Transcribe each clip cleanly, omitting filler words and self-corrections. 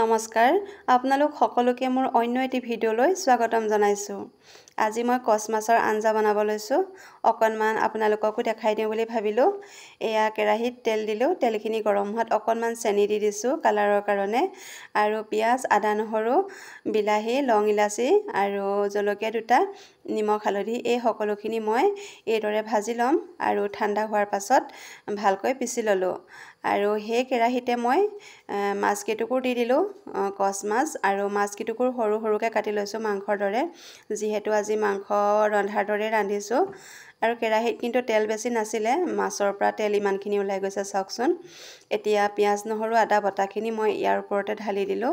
নমস্কাৰ আপোনালোক সকলোকে মোৰ অন্য এটি ভিডিঅ'লৈ স্বাগতম জনাইছো। আজি মই কচ মাছৰ আঞ্জা বনাব লৈছো। অকনমান আপোনালোককো দেখাই দিওঁ বুলি ভাবিলো। এয়া কেৰাহীত তেল দিলো, তেলখিনি গৰম হোৱাত অকনমান চেনি দি দিছো কালাৰৰ কাৰণে, আৰু পিয়াজ, আদা, নহৰু, বিলাহী, লং ইলাচি আৰু জলকীয়া দুটা, নিমখ, হালধি এই সকলোখিনি মই এইদৰে ভাজি ল'ম আৰু ঠাণ্ডা হোৱাৰ পাছত ভালকৈ পিছি ল'লো। আৰু সেই কেৰাহীতে মই মাছ কেইটুকুৰ দি দিলো, কচ মাছ, আৰু মাছ কেইটুকুৰ সৰু সৰুকৈ কাটি লৈছো মাংসৰ দৰে, যিহেতু আজি মাংস ৰন্ধাৰ দৰে ৰান্ধিছো। আৰু কেৰাহীত কিন্তু তেল বেছি নাছিলে, মাছৰ পৰা তেল ইমানখিনি ওলাই গৈছে চাওকচোন। এতিয়া পিয়াজ, নহৰু, আদা বটাখিনি মই ইয়াৰ ওপৰতে ঢালি দিলো,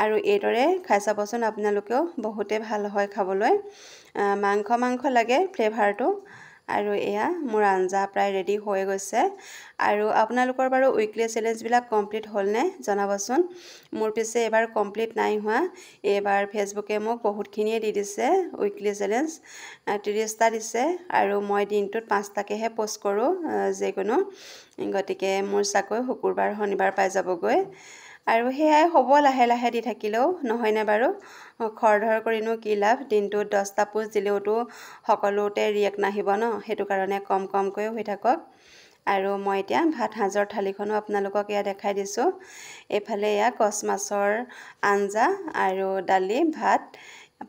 আৰু এইদৰে খাই চাবচোন আপোনালোকেও, বহুতে ভাল হয় খাবলৈ। মাংস লাগে ফ্লেভাৰটো। আৰু এয়া মোৰ আঞ্জা প্ৰায় ৰেডি হৈ গৈছে। আৰু আপোনালোকৰ বাৰু উইকলি চেলেঞ্জবিলাক কমপ্লিট হ'লনে জনাবচোন। মোৰ পিছে এবাৰ কমপ্লিট নাই হোৱা। এইবাৰ ফেচবুকে মোক বহুতখিনিয়ে দি দিছে উইকলি চেলেঞ্জ, 30টা দিছে, আৰু মই দিনটোত 5টাকেহে পষ্ট কৰোঁ যিকোনো, গতিকে মোৰ চাকৈ শুকুৰবাৰ শনিবাৰ পাই যাবগৈ। আৰু সেয়াই হ'ব, লাহে লাহে দি থাকিলেও, নহয়নে বাৰু। খৰধৰ কৰিনো কি লাভ, দিনটোত 10টা পোষ্ট দিলেওতো সকলোতে ৰিয়েক্ট নাহিব ন, সেইটো কাৰণে কম কমকৈ হৈ থাকক। আৰু মই এতিয়া ভাত সাঁজৰ থালিখনো আপোনালোকক এয়া দেখাই দিছোঁ। এইফালে এয়া কচ মাছৰ আঞ্জা আৰু দালি, ভাত,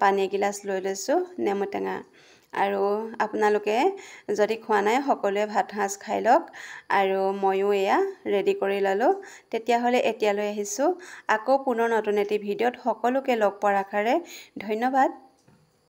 পানী এগিলাচ লৈ লৈছোঁ, নেমু টেঙা। আৰু আপোনালোকে যদি খোৱা নাই সকলোৱে ভাত সাঁজ খাই লওক। আৰু ময়ো এয়া ৰেডি কৰি ল'লোঁ। তেতিয়াহ'লে এতিয়ালৈ আহিছোঁ, আকৌ পুনৰ নতুন এটি ভিডিঅ'ত সকলোকে লগ পোৱাৰ আশাৰে ধন্যবাদ।